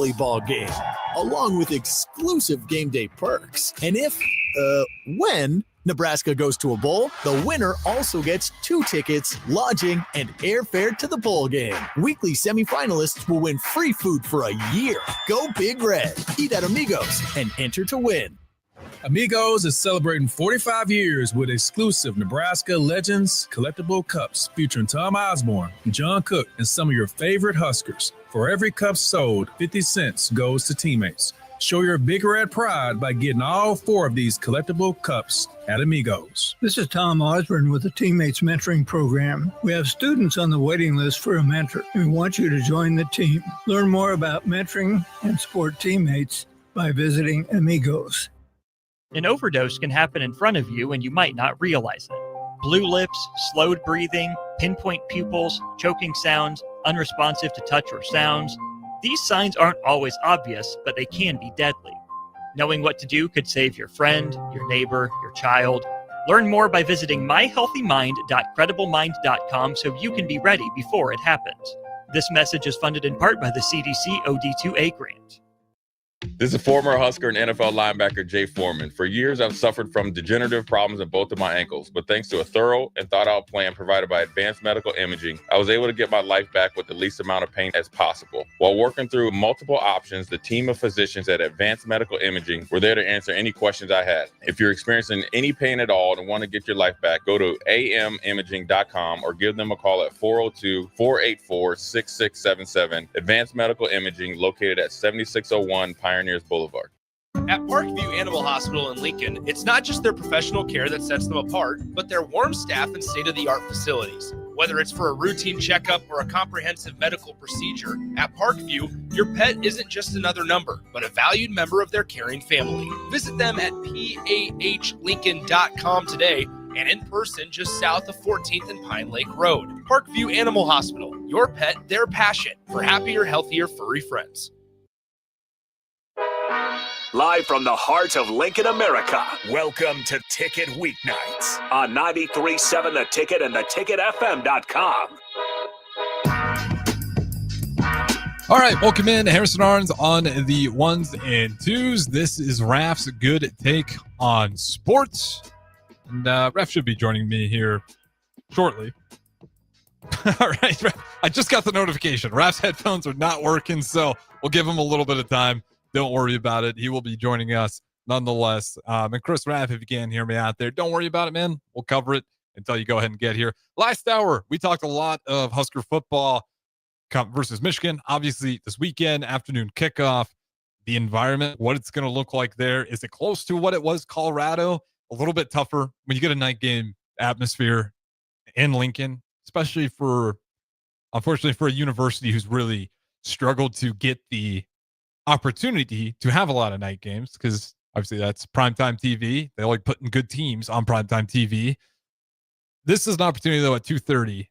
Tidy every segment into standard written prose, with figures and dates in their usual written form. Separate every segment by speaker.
Speaker 1: volleyball game, along with exclusive game day perks. And when Nebraska goes to a bowl, the winner also gets 2 tickets, lodging, and airfare to the bowl game. Weekly semifinalists will win free food for a year. Go Big Red. Eat at Amigos and enter to win.
Speaker 2: Amigos is celebrating 45 years with exclusive Nebraska Legends collectible cups featuring Tom Osborne, John Cook, and some of your favorite Huskers. For every cup sold, 50 cents goes to teammates. Show your Big Red pride by getting all 4 of these collectible cups at Amigos.
Speaker 3: This is Tom Osborne with the Teammates Mentoring Program. We have students on the waiting list for a mentor, and we want you to join the team. Learn more about mentoring and support teammates by visiting Amigos.
Speaker 4: An overdose can happen in front of you and you might not realize it. Blue lips, slowed breathing, pinpoint pupils, choking sounds, unresponsive to touch or sounds. These signs aren't always obvious, but they can be deadly. Knowing what to do could save your friend, your neighbor, your child. Learn more by visiting myhealthymind.crediblemmind.com so you can be ready before it happens. This message is funded in part by the CDC OD2A grant.
Speaker 5: This is former Husker and NFL linebacker Jay Foreman. For years, I've suffered from degenerative problems in both of my ankles, but thanks to a thorough and thought-out plan provided by Advanced Medical Imaging, I was able to get my life back with the least amount of pain as possible. While working through multiple options, the team of physicians at Advanced Medical Imaging were there to answer any questions I had. If you're experiencing any pain at all and want to get your life back, go to amimaging.com or give them a call at 402-484-6677. Advanced Medical Imaging, located at 7601 Pioneers Boulevard.
Speaker 6: At Parkview Animal Hospital in Lincoln, it's not just their professional care that sets them apart, but their warm staff and state-of-the-art facilities. Whether it's for a routine checkup or a comprehensive medical procedure, at Parkview, your pet isn't just another number, but a valued member of their caring family. Visit them at pahlincoln.com today and in person just south of 14th and Pine Lake Road. Parkview Animal Hospital, your pet, their passion for happier, healthier, furry friends.
Speaker 7: Live from the heart of Lincoln, America.
Speaker 8: Welcome to Ticket Weeknights
Speaker 7: on 93.7 The Ticket and theticketfm.com.
Speaker 9: All right, welcome in. Harrison Arns on the ones and twos. This is Raff's Good Take on Sports. And Raff should be joining me here shortly. All right, I just got the notification. Raff's headphones are not working, so we'll give him a little bit of time. Don't worry about it. He will be joining us nonetheless. And Chris Raff, if you can hear me out there, don't worry about it, man. We'll cover it until you go ahead and get here. Last hour, we talked a lot of Husker football versus Michigan. Obviously, this weekend, afternoon kickoff, the environment, what it's going to look like there. Is it close to what it was Colorado? A little bit tougher when you get a night game atmosphere in Lincoln, especially unfortunately, for a university who's really struggled to get the opportunity to have a lot of night games, because obviously that's primetime TV. They like putting good teams on primetime TV. This is an opportunity, though, at 2:30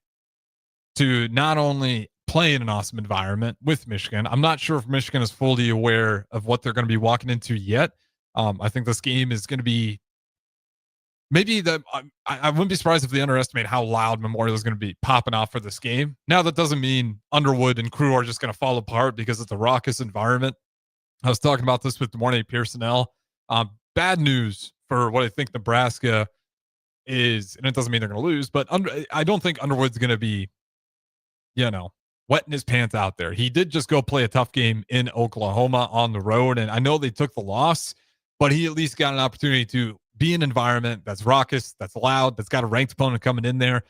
Speaker 9: to not only play in an awesome environment with Michigan. I'm not sure if Michigan is fully aware of what they're going to be walking into yet. I think this game is going to be I wouldn't be surprised if they underestimate how loud Memorial is going to be popping off for this game. Now, that doesn't mean Underwood and crew are just going to fall apart because it's a raucous environment. I was talking about this with the morning Pearsonell. Bad news for what I think Nebraska is, and it doesn't mean they're going to lose, but I don't think Underwood's going to be, wetting his pants out there. He did just go play a tough game in Oklahoma on the road, and I know they took the loss, but he at least got an opportunity to be in an environment that's raucous, that's loud, that's got a ranked opponent coming in there,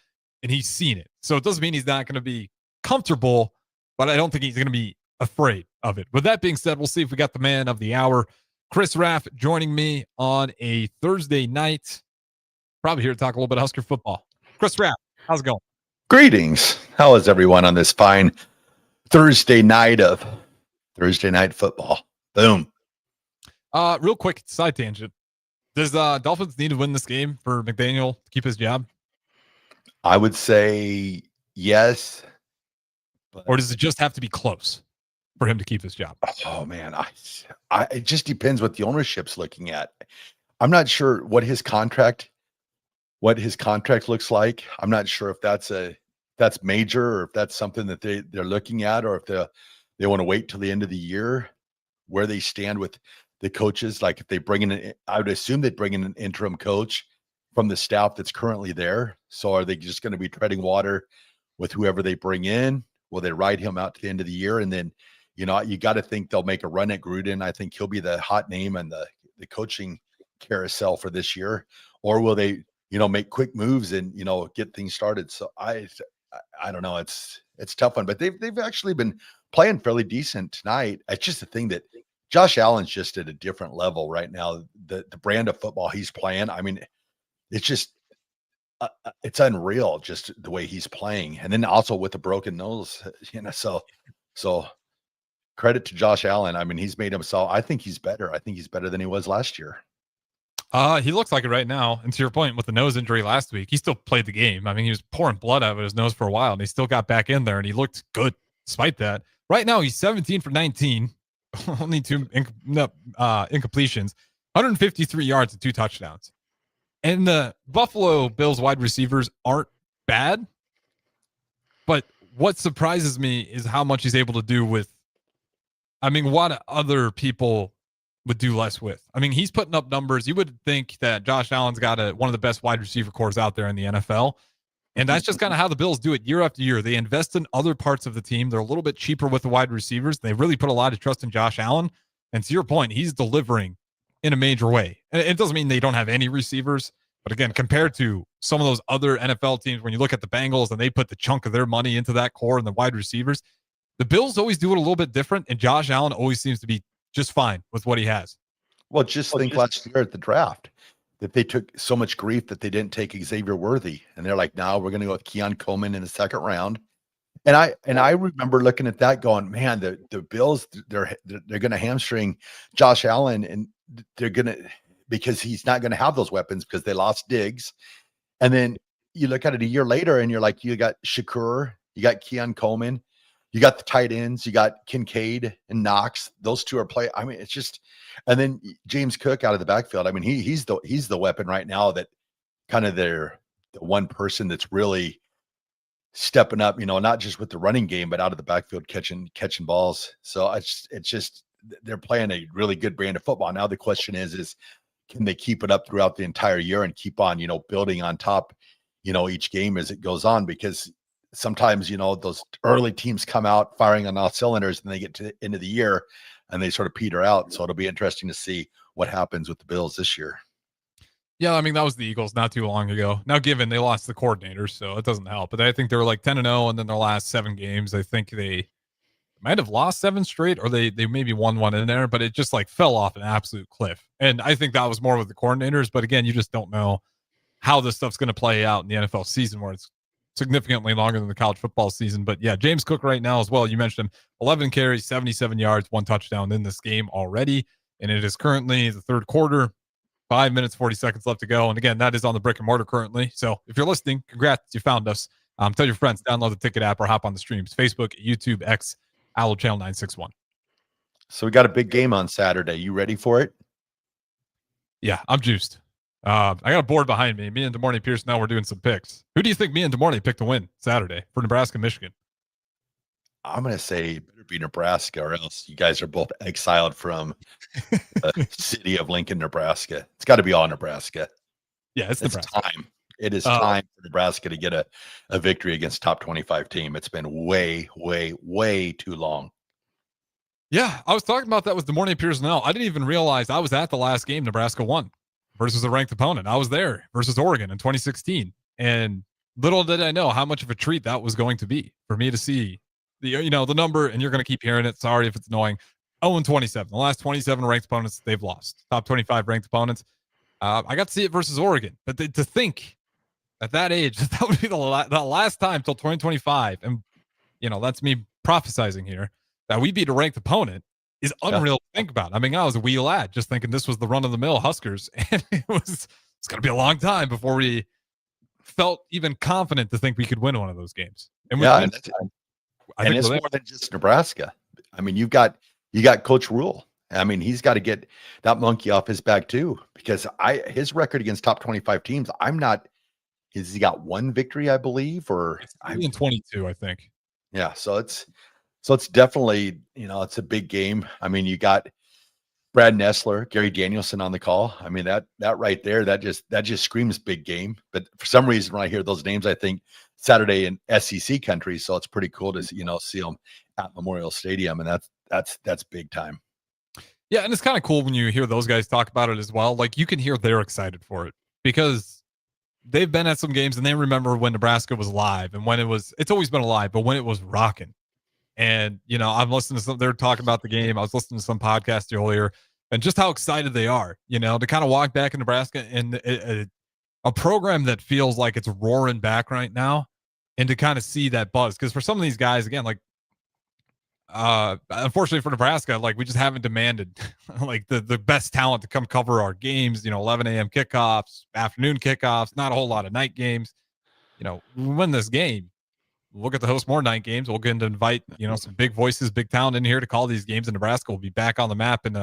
Speaker 9: and he's seen it. So it doesn't mean he's not going to be comfortable, but I don't think he's going to be afraid of it. With that being said, we'll see if we got the man of the hour, Chris Raff, joining me on a Thursday night. Probably here to talk a little bit of Husker football. Chris Raff, how's it going?
Speaker 10: Greetings. How is everyone on this fine Thursday night of Thursday night football? Boom.
Speaker 9: Real quick side tangent. Does Dolphins need to win this game for McDaniel to keep his job?
Speaker 10: I would say yes.
Speaker 9: Or does it just have to be close for him to keep his job?
Speaker 10: Oh man, it just depends what the ownership's looking at. I'm not sure what his contract looks like. I'm not sure if that's major, or if that's something that they're looking at, or if they want to wait till the end of the year. where they stand with the coaches. Like if they bring in, I would assume they'd bring in an interim coach from the staff that's currently there. So are they just going to be treading water with whoever they bring in? Will they ride him out to the end of the year? And then, you got to think they'll make a run at Gruden. I think he'll be the hot name and the coaching carousel for this year. Or will they, make quick moves and, get things started? So I don't know. It's tough one, but they've actually been playing fairly decent tonight. It's just the thing that Josh Allen's just at a different level right now. The brand of football he's playing. I mean, it's just it's unreal just the way he's playing, and then also with a broken nose, so credit to Josh Allen. I mean, he's made himself. I think he's better. I think he's better than he was last year.
Speaker 9: He looks like it right now. And to your point, with the nose injury last week, he still played the game. I mean, he was pouring blood out of his nose for a while, and he still got back in there, and he looked good despite that. Right now, he's 17 for 19, only 2 incompletions, 153 yards and 2 touchdowns. And the Buffalo Bills wide receivers aren't bad, but what surprises me is how much he's able to do with, what other people would do less with. I mean, he's putting up numbers. You would think that Josh Allen's got one of the best wide receiver cores out there in the NFL. And that's just kind of how the Bills do it year after year. They invest in other parts of the team. They're a little bit cheaper with the wide receivers. They really put a lot of trust in Josh Allen. And to your point, he's delivering in a major way. And it doesn't mean they don't have any receivers. But again, compared to some of those other NFL teams, when you look at the Bengals and they put the chunk of their money into that core and the wide receivers, the Bills always do it a little bit different. And Josh Allen always seems to be just fine with what he has.
Speaker 10: Well, think last year at the draft that they took so much grief that they didn't take Xavier Worthy. And they're like, now we're going to go with Keon Coleman in the second round. And I remember looking at that going, man, the Bills, they're going to hamstring Josh Allen, and they're going to, because he's not going to have those weapons because they lost Diggs. And then you look at it a year later and you're like, you got Shakur, you got Keon Coleman, you got the tight ends, you got Kincaid and Knox. Those two are playing. I mean, it's just, and then James Cook out of the backfield. I mean, he's the weapon right now that kind of the one person that's really stepping up, not just with the running game, but out of the backfield catching balls. So it's just, they're playing a really good brand of football. Now the question is can they keep it up throughout the entire year and keep on, building on top, each game as it goes on? Because sometimes, those early teams come out firing on all cylinders and they get to the end of the year and they sort of peter out. So it'll be interesting to see what happens with the Bills this year.
Speaker 9: Yeah, I mean, that was the Eagles not too long ago. Now, given they lost the coordinators, so it doesn't help. But I think they were like 10-0, and then their last 7 games, I think they might have lost 7 straight, or they maybe won one in there, but it just like fell off an absolute cliff. And I think that was more with the coordinators. But again, you just don't know how this stuff's going to play out in the NFL season, where it's significantly longer than the college football season. But yeah, James Cook right now as well. You mentioned him, 11 carries, 77 yards, 1 touchdown in this game already. And it is currently the third quarter, 5 minutes, 40 seconds left to go. And again, that is on the brick and mortar currently. So if you're listening, congrats, you found us. Tell your friends, download the Ticket app or hop on the streams, Facebook, YouTube, X, Allo Channel 961.
Speaker 10: So we got a big game on Saturday. You ready for it?
Speaker 9: Yeah, I'm juiced. I got a board behind me. Me and DeMorney Pierce now we're doing some picks. Who do you think me and DeMorney picked to win Saturday for Nebraska, Michigan?
Speaker 10: I'm going to say it better be Nebraska, or else you guys are both exiled from the city of Lincoln, Nebraska. It's got to be all Nebraska.
Speaker 9: Yeah, it's Nebraska.
Speaker 10: Time. It is time for Nebraska to get a victory against top 25 team. It's been way, way, way too long.
Speaker 9: Yeah, I was talking about that with DeMorney Pierce now. I didn't even realize I was at the last game Nebraska won versus a ranked opponent. I was there versus Oregon in 2016. And little did I know how much of a treat that was going to be for me to see the number, and you're going to keep hearing it. Sorry if it's annoying. 0-27. The last 27 ranked opponents they've lost. Top 25 ranked opponents. I got to see it versus Oregon. But to think at that age, that would be the last time till 2025. And, that's me prophesizing here that we beat a ranked opponent is unreal to think about. I mean, I was a wee lad just thinking this was the run-of-the-mill Huskers. And it's going to be a long time before we felt even confident to think we could win one of those games. And
Speaker 10: it's more than just Nebraska. I mean, you got Coach Rule. I mean, he's got to get that monkey off his back too, because his record against top 25 teams, has he got 1 victory, I believe, or
Speaker 9: in 22, I think.
Speaker 10: Yeah. So it's definitely, it's a big game. I mean, you got Brad Nessler, Gary Danielson on the call. I mean, that right there, that just screams big game. But for some reason, when I hear those names, I think Saturday in SEC country. So it's pretty cool to see them at Memorial Stadium, and that's big time.
Speaker 9: Yeah, and it's kind of cool when you hear those guys talk about it as well. Like, you can hear they're excited for it because they've been at some games and they remember when Nebraska was live and when it's always been alive, but when it was rocking. And, I'm listening to they're talking about the game. I was listening to some podcast earlier and just how excited they are, to kind of walk back in Nebraska and a program that feels like it's roaring back right now, and to kind of see that buzz. Because for some of these guys, again, like, unfortunately for Nebraska, like, we just haven't demanded like the best talent to come cover our games, 11 a.m. kickoffs, afternoon kickoffs, not a whole lot of night games. We win this game, we'll get to host more night games. We'll get to invite, some big voices, big talent in here to call these games, and Nebraska will be back on the map in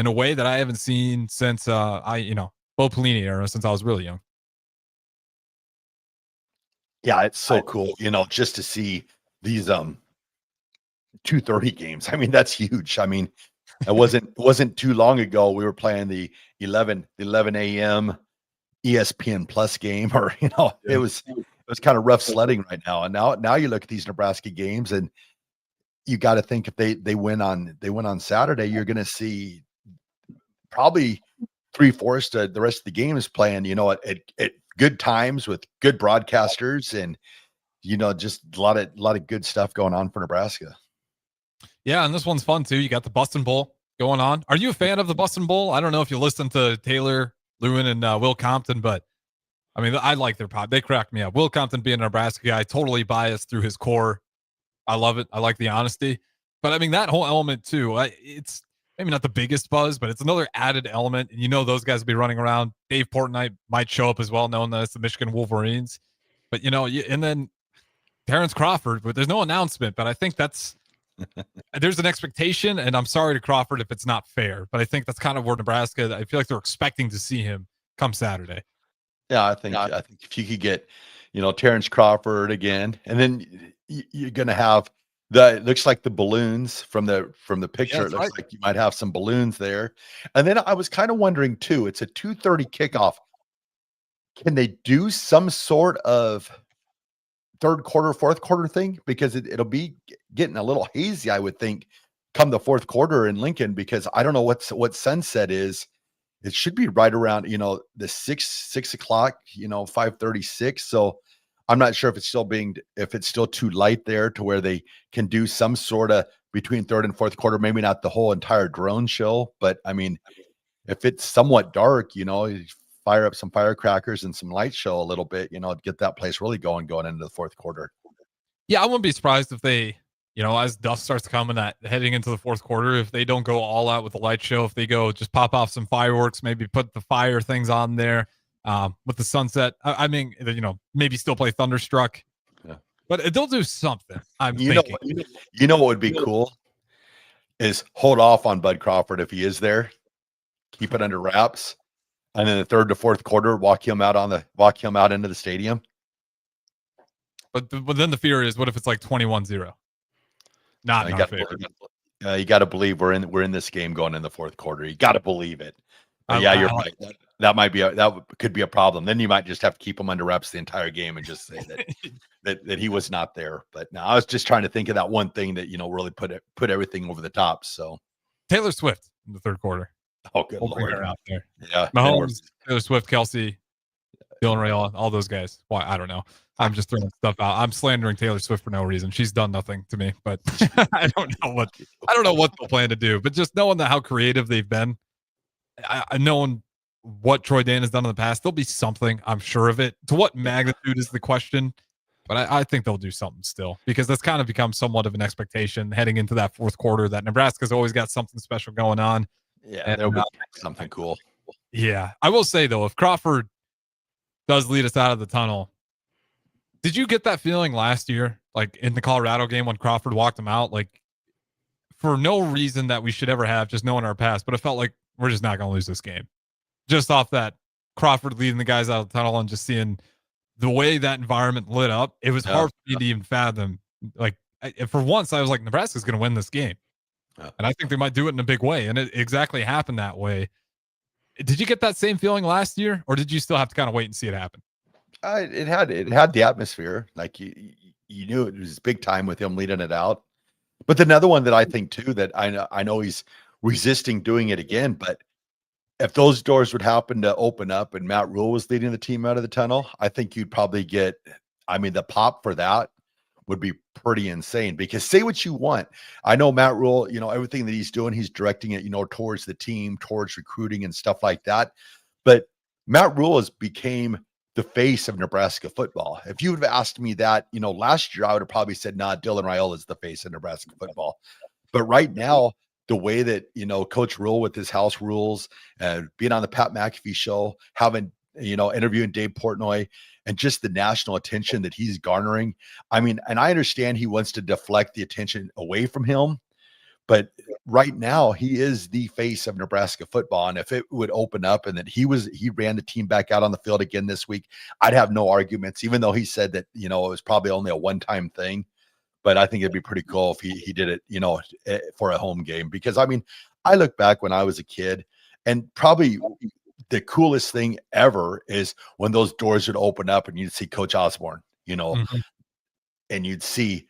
Speaker 9: a way that I haven't seen since Bo Pelini era, since I was really young.
Speaker 10: Yeah, it's so cool, just to see these 2:30 games. I mean, that's huge. I mean, it wasn't too long ago we were playing the 11 a.m. ESPN Plus game, or it was kind of rough sledding right now. And now you look at these Nebraska games, and you got to think if they win on Saturday, you're going to see probably 3/4 to the rest of the game is playing, at good times with good broadcasters, and just a lot of good stuff going on for Nebraska.
Speaker 9: Yeah, and this one's fun too. You got the Bustin' Bowl going on. Are you a fan of the Bustin' Bowl? I don't know if you listen to Taylor Lewin and Will Compton, but I mean, I like their pod. They cracked me up. Will Compton, being a Nebraska guy, totally biased through his core. I love it. I like the honesty. But I mean, that whole element too, it's maybe not the biggest buzz, but it's another added element. And those guys will be running around. Dave Portnoy might show up as well, knowing that it's the Michigan Wolverines. But, and then Terrence Crawford, but there's no announcement. But I think there's an expectation, and I'm sorry to Crawford if it's not fair, but I think that's kind of where Nebraska, I feel like they're expecting to see him come Saturday.
Speaker 10: Yeah, I think if you could get, Terrence Crawford again, and then you're going to have it looks like the balloons from the picture.
Speaker 9: Yeah,
Speaker 10: it looks like you might have some balloons there. And then I was kind of wondering too, it's a 2:30 kickoff. Can they do some sort of third quarter, fourth quarter thing? Because it'll be getting a little hazy, I would think, come the fourth quarter in Lincoln, because I don't know what sunset is. It should be right around, the 6 o'clock, 5:36. So I'm not sure if it's still too light there to where they can do some sort of between third and fourth quarter, maybe not the whole entire drone show, but I mean, if it's somewhat dark, you fire up some firecrackers and some light show a little bit, get that place really going into the fourth quarter.
Speaker 9: Yeah, I wouldn't be surprised if they, as dusk starts coming heading into the fourth quarter, if they don't go all out with the light show, if they go just pop off some fireworks, maybe put the fire things on there with the sunset. I mean, maybe still play Thunderstruck, but they'll do something. I'm thinking.
Speaker 10: What would be cool is hold off on Bud Crawford if he is there, keep it under wraps. And then the third to fourth quarter, walk him out into the stadium.
Speaker 9: But then the fear is, what if it's like 21-0? Not in our favor.
Speaker 10: You got to believe we're in this game going in the fourth quarter. You got to believe it. You're right. That could be a problem. Then you might just have to keep him under wraps the entire game and just say that he was not there. But no, I was just trying to think of that one thing that really put everything over the top. So
Speaker 9: Taylor Swift in the third quarter.
Speaker 10: Oh, good Lord.
Speaker 9: Out there.
Speaker 10: Yeah.
Speaker 9: Mahomes, Taylor Swift, Kelsey, Dylan Rayola, all those guys. Why? I don't know. I'm just throwing stuff out. I'm slandering Taylor Swift for no reason. She's done nothing to me, but I don't know what they'll plan to do. But just knowing how creative they've been, knowing what Troy Dan has done in the past, there'll be something. I'm sure of it. To what magnitude is the question? But I think they'll do something still, because that's kind of become somewhat of an expectation heading into that fourth quarter, that Nebraska's always got something special going on.
Speaker 10: Yeah, there'll be something cool.
Speaker 9: Yeah. I will say, though, if Crawford does lead us out of the tunnel, did you get that feeling last year, like in the Colorado game when Crawford walked him out, like for no reason that we should ever have, just knowing our past, but it felt like we're just not going to lose this game. Just off that Crawford leading the guys out of the tunnel and just seeing the way that environment lit up, it was hard for me to even fathom. Like, for once, I was like, Nebraska's going to win this game. And I think they might do it in a big way. And it exactly happened that way. Did you get that same feeling last year, or did you still have to kind of wait and see it happen?
Speaker 10: It had the atmosphere. Like you knew it was big time with him leading it out. But another one that I think too, that I know he's resisting doing it again, but if those doors would happen to open up and Matt Rule was leading the team out of the tunnel, I think you'd probably get, the pop for that would be pretty insane, because say what you want. I know Matt Rule, everything that he's doing, he's directing it, towards the team, towards recruiting and stuff like that. But Matt Rule has became the face of Nebraska football. If you would have asked me that, last year, I would have probably said, nah, Dylan Raiola is the face of Nebraska football. But right now, the way that, Coach Rule with his house rules, being on the Pat McAfee show, having, interviewing Dave Portnoy, and just the national attention that he's garnering. And I understand he wants to deflect the attention away from him, but right now he is the face of Nebraska football. And if it would open up and that he ran the team back out on the field again this week, I'd have no arguments, even though he said that, it was probably only a one-time thing. But I think it'd be pretty cool if he did it, for a home game. Because, I look back when I was a kid, and probably the coolest thing ever is when those doors would open up and you'd see Coach Osborne, and you'd see,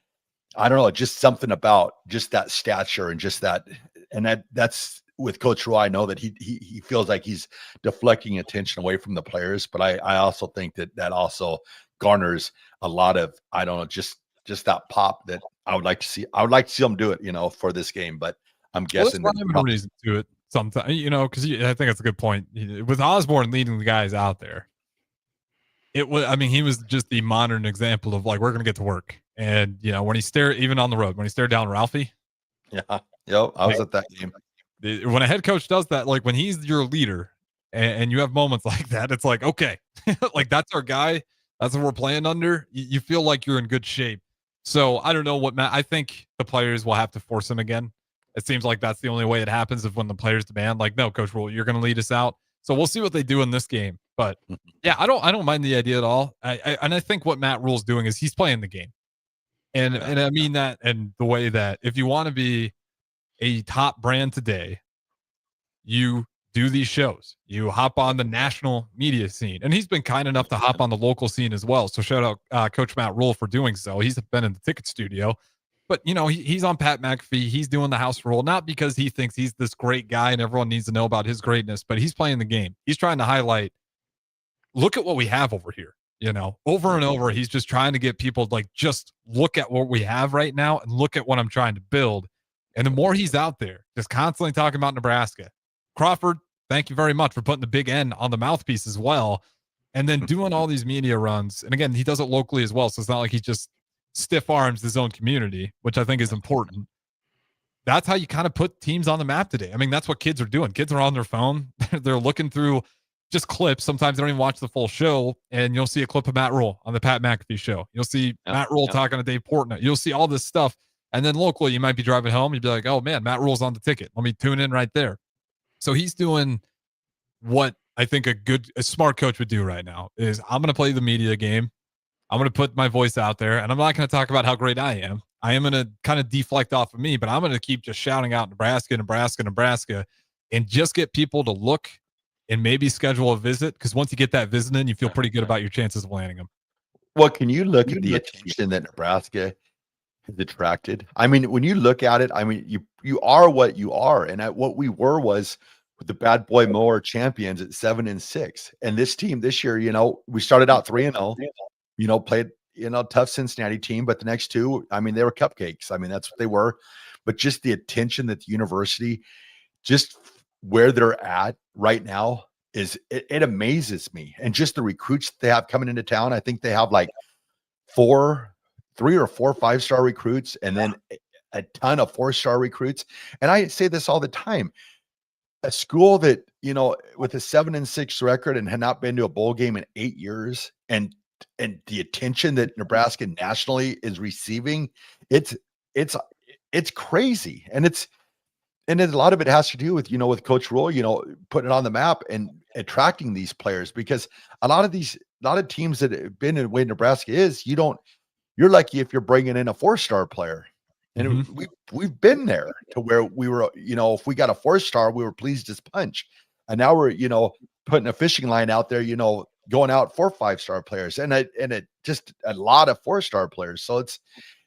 Speaker 10: I don't know, just something about just that stature and just that. And that's with Coach Rule. I know that he feels like he's deflecting attention away from the players. But I also think that also garners a lot of, I don't know, just that pop that I would like to see. I would like to see them do it, for this game. But I'm guessing
Speaker 9: there's a reason to do it sometimes, because I think that's a good point. With Osborne leading the guys out there, it was, he was just the modern example of like, we're going to get to work. And, when he stared, even on the road, when he stared down Ralphie.
Speaker 10: Yeah. Yep. I was at that game.
Speaker 9: When a head coach does that, like when he's your leader and you have moments like that, it's like, okay, like that's our guy. That's what we're playing under. You feel like you're in good shape. So I don't know I think the players will have to force him again. It seems like that's the only way it happens, if when the players demand, like, no, Coach Rule, you're going to lead us out. So we'll see what they do in this game. But yeah, I don't mind the idea at all. I think what Matt Rule's doing is he's playing the game. And I mean that, and the way that if you want to be a top brand today, you do these shows. You hop on the national media scene, and he's been kind enough to hop on the local scene as well. So shout out Coach Matt Rule for doing so. He's been in the ticket studio, but he's on Pat McAfee. He's doing the house rule, not because he thinks he's this great guy and everyone needs to know about his greatness, but he's playing the game. He's trying to highlight, look at what we have over here. Over and over, he's just trying to get people to like, just look at what we have right now and look at what I'm trying to build. And the more he's out there, just constantly talking about Nebraska. Crawford, thank you very much for putting the big N on the mouthpiece as well. And then doing all these media runs. And again, he does it locally as well. So it's not like he just stiff arms his own community, which I think is important. That's how you kind of put teams on the map today. That's what kids are doing. Kids are on their phone. They're looking through just clips. Sometimes they don't even watch the full show. And you'll see a clip of Matt Rule on the Pat McAfee show. You'll see Matt Rule talking to Dave Portnoy. You'll see all this stuff. And then locally, you might be driving home. You'd be like, oh man, Matt Rule's on the ticket. Let me tune in right there. So he's doing what I think a smart coach would do right now is, I'm going to play the media game. I'm going to put my voice out there, and I'm not going to talk about how great I am. I am going to kind of deflect off of me, but I'm going to keep just shouting out Nebraska, Nebraska, Nebraska, and just get people to look and maybe schedule a visit. Because once you get that visit in, you feel pretty good about your chances of landing them.
Speaker 10: Well, can you look at the attention that Nebraska has attracted? When you look at it, you are what you are, and what we were was the bad boy mower champions at 7-6. And this team this year, we started out 3-0. Played tough Cincinnati team, but the next two, they were cupcakes. That's what they were. But just the attention that the university, just where they're at right now, it amazes me. And just the recruits they have coming into town, I think they have like 3 or 4 5-star recruits, and then a ton of 4-star recruits. And I say this all the time. A school that, with a 7-6 record and had not been to a bowl game in 8 years, and the attention that Nebraska nationally is receiving, it's crazy. And a lot of it has to do with, with Coach Rule, putting it on the map and attracting these players, because a lot of teams that have been in the way Nebraska is, you're lucky if you're bringing in a 4-star player. And we've been there to where we were, if we got a 4-star, we were pleased as punch. And now we're, putting a fishing line out there, going out for 5-star players and it just a lot of 4-star players. So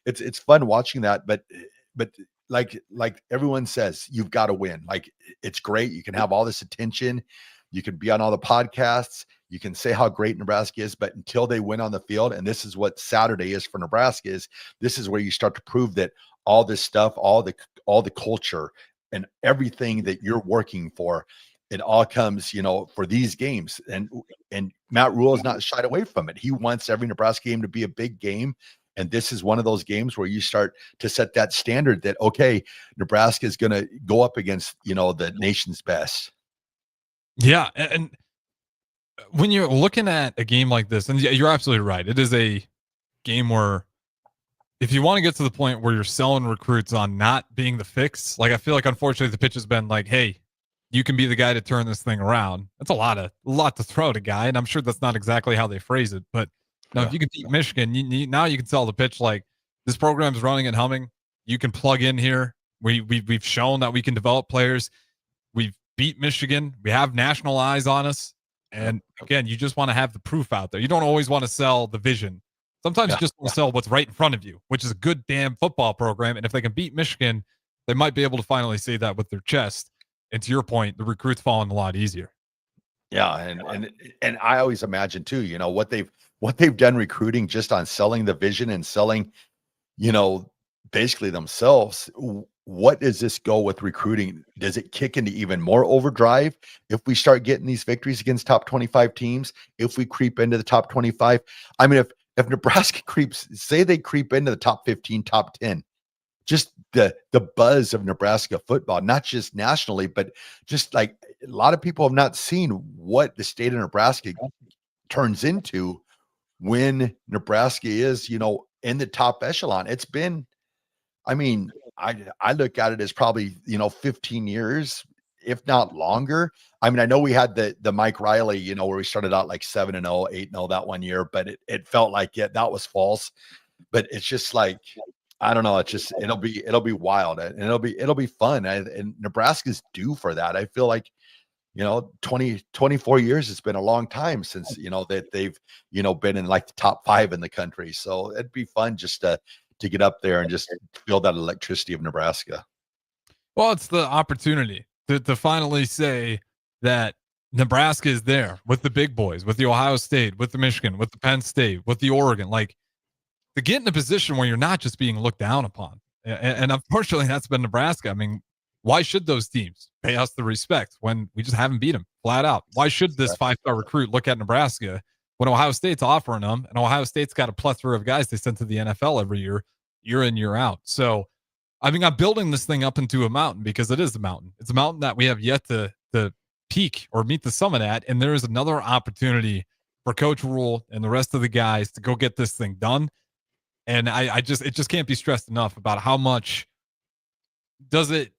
Speaker 10: it's fun watching that. But like everyone says, you've got to win. Like, it's great. You can have all this attention. You can be on all the podcasts. You can say how great Nebraska is, but until they win on the field, and this is what Saturday is for Nebraska, this is where you start to prove that all this stuff, all the culture and everything that you're working for, it all comes, for these games. And Matt Rule is not shied away from it. He wants every Nebraska game to be a big game. And this is one of those games where you start to set that standard that, okay, Nebraska is going to go up against, the nation's best.
Speaker 9: Yeah. And when you're looking at a game like this, and you're absolutely right, it is a game where if you want to get to the point where you're selling recruits on not being the fix, like I feel like unfortunately the pitch has been like, hey, you can be the guy to turn this thing around. That's a lot to throw at a guy, and I'm sure that's not exactly how they phrase it. But now, if you can beat Michigan, now you can sell the pitch like this program's running and humming. You can plug in here. We've shown that we can develop players. We've beat Michigan. We have national eyes on us. And again, you just want to have the proof out there. You don't always want to sell the vision. Sometimes you just want to sell what's right in front of you, which is a good damn football program. And if they can beat Michigan, they might be able to finally say that with their chest. And to your point, the recruits falling a lot easier.
Speaker 10: Yeah, and I always imagine too, what they've done recruiting just on selling the vision and selling, basically themselves. What does this go with recruiting? Does it kick into even more overdrive if we start getting these victories against top 25 teams? If we creep into the top 25, I mean, if Nebraska say they creep into the top 15, top 10, just the buzz of Nebraska football, not just nationally, but just like a lot of people have not seen what the state of Nebraska turns into when Nebraska is, in the top echelon. It's been, I look at it as probably, 15 years, if not longer. I mean, I know we had the Mike Riley, where we started out like 7-0, 8-0 that one year, but it felt like that was false. But it's just like, I don't know. It's just, it'll be wild and it'll be fun. And Nebraska's due for that. I feel like, 24 years, it's been a long time since, that they've, been in like the top 5 in the country. So it'd be fun just to get up there and just feel that electricity of Nebraska.
Speaker 9: Well, it's the opportunity to finally say that Nebraska is there with the big boys, with the Ohio State, with the Michigan, with the Penn State, with the Oregon, like to get in a position where you're not just being looked down upon. And unfortunately, that's been Nebraska. I mean, why should those teams pay us the respect when we just haven't beat them flat out? Why should this 5-star recruit look at Nebraska when Ohio State's offering them, and Ohio State's got a plethora of guys they send to the NFL every year in, year out? So, I mean, I'm building this thing up into a mountain because it is a mountain. It's a mountain that we have yet to peak or meet the summit at, and there is another opportunity for Coach Rule and the rest of the guys to go get this thing done. And it just can't be stressed enough about how much does it,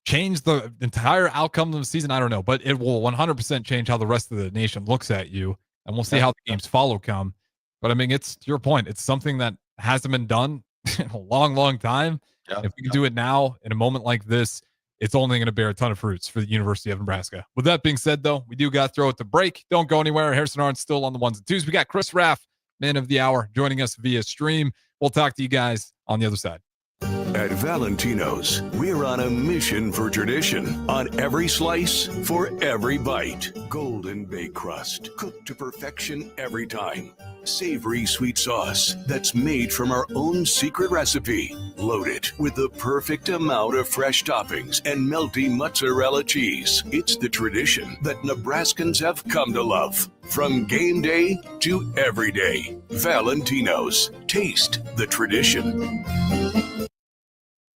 Speaker 9: change the entire outcome of the season. I don't know, but it will 100% change how the rest of the nation looks at you, and we'll see how the games follow come. But I mean, it's to your point. It's something that hasn't been done in a long, long time. Yeah. If we can do it now in a moment like this, it's only going to bear a ton of fruits for the University of Nebraska. With that being said, though, we do got to throw it to break. Don't go anywhere. Harrison Arndt still on the 1s and 2s. We got Chris Raff, man of the hour, joining us via stream. We'll talk to you guys on the other side.
Speaker 11: At Valentino's, we're on a mission for tradition. On every slice, for every bite. Golden baked crust, cooked to perfection every time. Savory sweet sauce that's made from our own secret recipe. Loaded with the perfect amount of fresh toppings and melty mozzarella cheese. It's the tradition that Nebraskans have come to love. From game day to every day. Valentino's. Taste the tradition.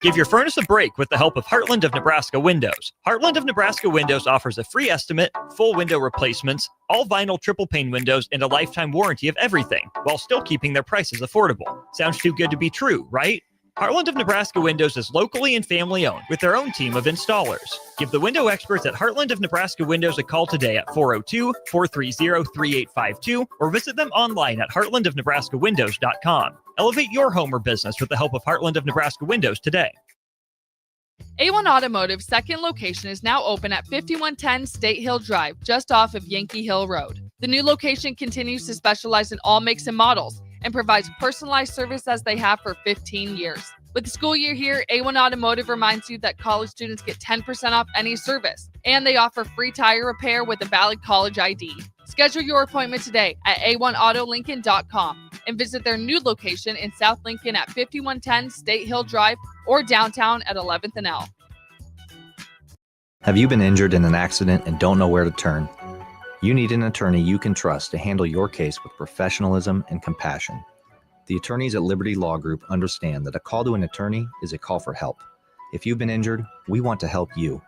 Speaker 4: Give your furnace a break with the help of Heartland of Nebraska Windows. Heartland of Nebraska Windows offers a free estimate, full window replacements, all vinyl triple pane windows, and a lifetime warranty of everything, while still keeping their prices affordable. Sounds too good to be true, right? Heartland of Nebraska Windows is locally and family owned with their own team of installers. Give the window experts at Heartland of Nebraska Windows a call today at 402-430-3852 or visit them online at heartlandofnebraskawindows.com. Elevate your home or business with the help of Heartland of Nebraska Windows today.
Speaker 12: A1 Automotive's second location is now open at 5110 State Hill Drive, just off of Yankee Hill Road. The new location continues to specialize in all makes and models and provides personalized service as they have for 15 years. With the school year here, A1 Automotive reminds you that college students get 10% off any service, and they offer free tire repair with a valid college ID. Schedule your appointment today at a1autolincoln.com and visit their new location in South Lincoln at 5110 State Hill Drive or downtown at 11th and L.
Speaker 13: Have you been injured in an accident and don't know where to turn? You need an attorney you can trust to handle your case with professionalism and compassion. The attorneys at Liberty Law Group understand that a call to an attorney is a call for help. If you've been injured, we want to help you.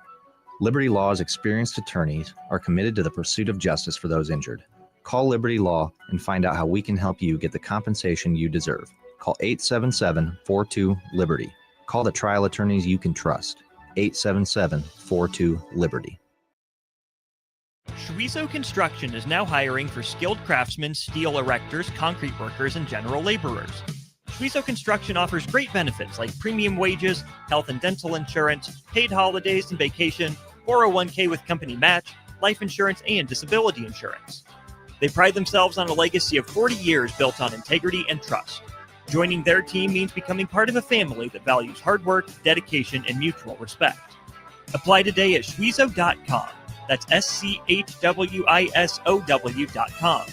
Speaker 13: Liberty Law's experienced attorneys are committed to the pursuit of justice for those injured. Call Liberty Law and find out how we can help you get the compensation you deserve. Call 877-42-LIBERTY. Call the trial attorneys you can trust. 877-42-LIBERTY.
Speaker 4: Schweizo Construction is now hiring for skilled craftsmen, steel erectors, concrete workers, and general laborers. Schweizo Construction offers great benefits like premium wages, health and dental insurance, paid holidays and vacation, 401k with company match, life insurance, and disability insurance. They pride themselves on a legacy of 40 years built on integrity and trust. Joining their team means becoming part of a family that values hard work, dedication, and mutual respect. Apply today at schweizo.com. That's schwisow.com.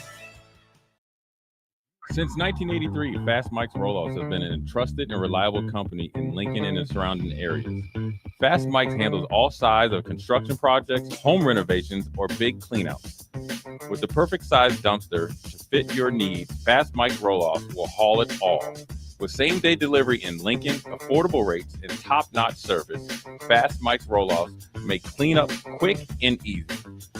Speaker 5: Since 1983, Fast Mike's Roll-Offs has been a trusted and reliable company in Lincoln and the surrounding areas. Fast Mike's handles all sides of construction projects, home renovations, or big cleanouts. With the perfect size dumpster to fit your needs, Fast Mike's Roll-Offs will haul it all. With same-day delivery in Lincoln, affordable rates, and top-notch service, Fast Mike's Roll-Offs make cleanup quick and easy.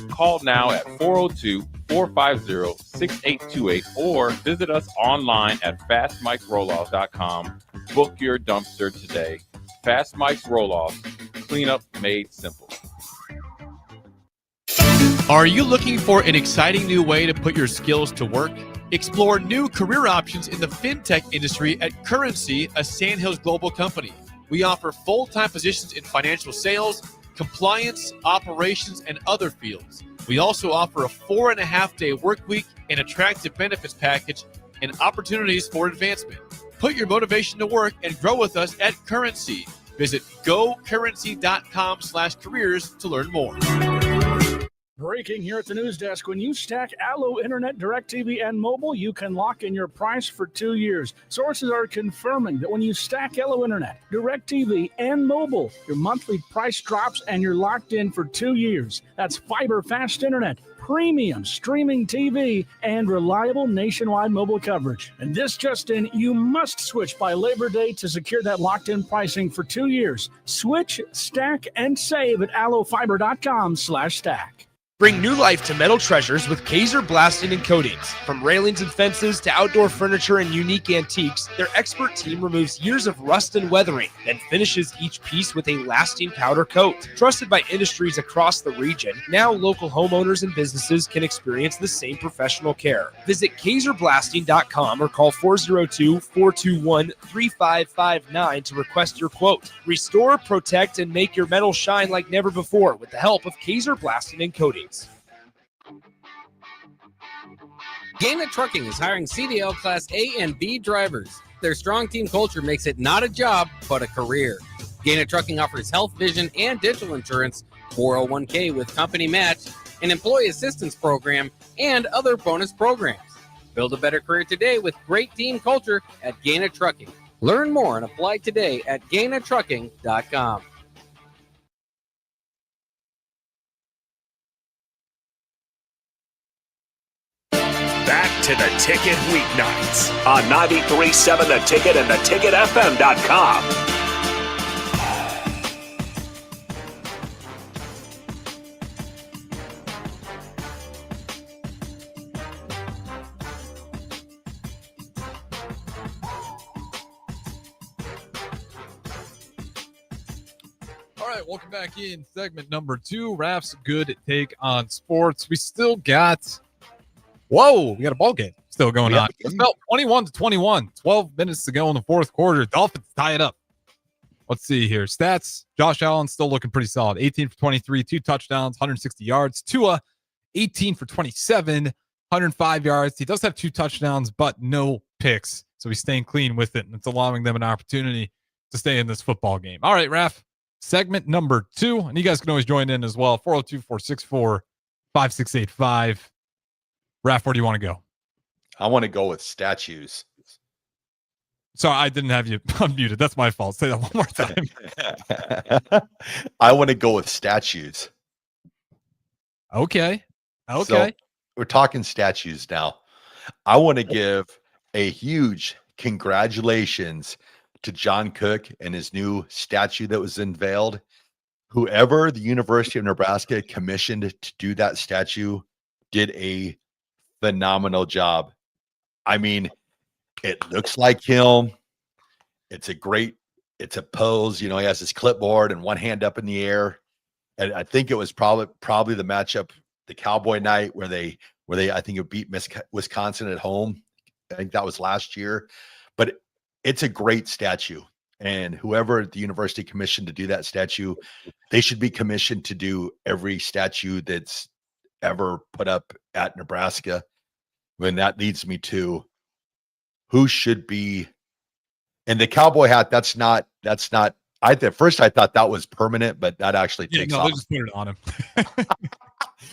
Speaker 5: Call now at 402-450-6828 or visit us online at fastmikesrolloffs.com. Book your dumpster today. Fast Mike's Roll-Offs, cleanup made simple.
Speaker 14: Are you looking for an exciting new way to put your skills to work? Explore new career options in the fintech industry at Currency, a Sandhills Global company. We offer full-time positions in financial sales, compliance, operations, and other fields. We also offer a 4.5-day work week, an attractive benefits package, and opportunities for advancement. Put your motivation to work and grow with us at Currency. Visit gocurrency.com/careers to learn more.
Speaker 15: Breaking here at the news desk. When you stack Allo Internet, DirecTV, and mobile, you can lock in your price for 2 years. Sources are confirming that when you stack Allo Internet, DirecTV, and mobile, your monthly price drops and you're locked in for 2 years. That's fiber fast internet, premium streaming TV, and reliable nationwide mobile coverage. And this just in, you must switch by Labor Day to secure that locked-in pricing for 2 years. Switch, stack, and save at allofiber.com/stack.
Speaker 6: Bring new life to metal treasures with Kaiser Blasting and Coatings. From railings and fences to outdoor furniture and unique antiques, their expert team removes years of rust and weathering, then finishes each piece with a lasting powder coat. Trusted by industries across the region, now local homeowners and businesses can experience the same professional care. Visit KaiserBlasting.com or call 402-421-3559 to request your quote. Restore, protect, and make your metal shine like never before with the help of Kaiser Blasting and Coatings.
Speaker 16: Gaina Trucking is hiring CDL Class A and B drivers. Their strong team culture makes it not a job, but a career. Gaina Trucking offers health, vision, and dental insurance, 401k with company match, an employee assistance program, and other bonus programs. Build a better career today with great team culture at Gaina Trucking. Learn more and apply today at GainaTrucking.com.
Speaker 8: Back to the Ticket weeknights on 93.7 The Ticket and theticketfm.com.
Speaker 9: right, welcome back in segment number 2. Raff's good take on sports. We still got we got a ball game still going on. It's about 21-21. 12 minutes to go in the fourth quarter. Dolphins tie it up. Let's see here. Stats. Josh Allen still looking pretty solid. 18 for 23, 2 touchdowns, 160 yards. Tua, 18 for 27, 105 yards. He does have 2 touchdowns, but no picks. So he's staying clean with it, and it's allowing them an opportunity to stay in this football game. All right, Raff, segment number 2. And you guys can always join in as well. 402-464-5685. Raff, where do you want to go?
Speaker 10: I want to go with statues.
Speaker 9: Sorry, I didn't have you unmuted. That's my fault. Say that one more time.
Speaker 10: I want to go with statues.
Speaker 9: Okay.
Speaker 10: So we're talking statues now. I want to give a huge congratulations to John Cook and his new statue that was unveiled. Whoever the University of Nebraska commissioned to do that statue did a phenomenal job. I mean, it looks like him. It's a pose. You know, he has his clipboard and one hand up in the air. And I think it was probably the matchup, the Cowboy night where they I think it beat Wisconsin at home. I think that was last year. But it's a great statue. And whoever the university commissioned to do that statue, they should be commissioned to do every statue that's ever put up at Nebraska. When that leads me to who should be, and the cowboy hat, that's not, at first I thought that was permanent, but that actually takes off.
Speaker 9: They just put it on him.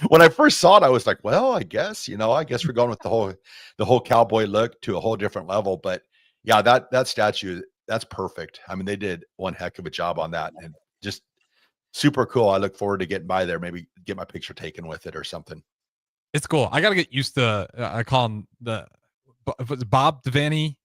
Speaker 10: When I first saw it, I was like, well, I guess we're going with the whole cowboy look to a whole different level. But yeah, that statue, that's perfect. I mean, they did one heck of a job on that, and just super cool. I look forward to getting by there, maybe get my picture taken with it or something.
Speaker 9: It's cool. I got to get used to, I call him Bob Devaney,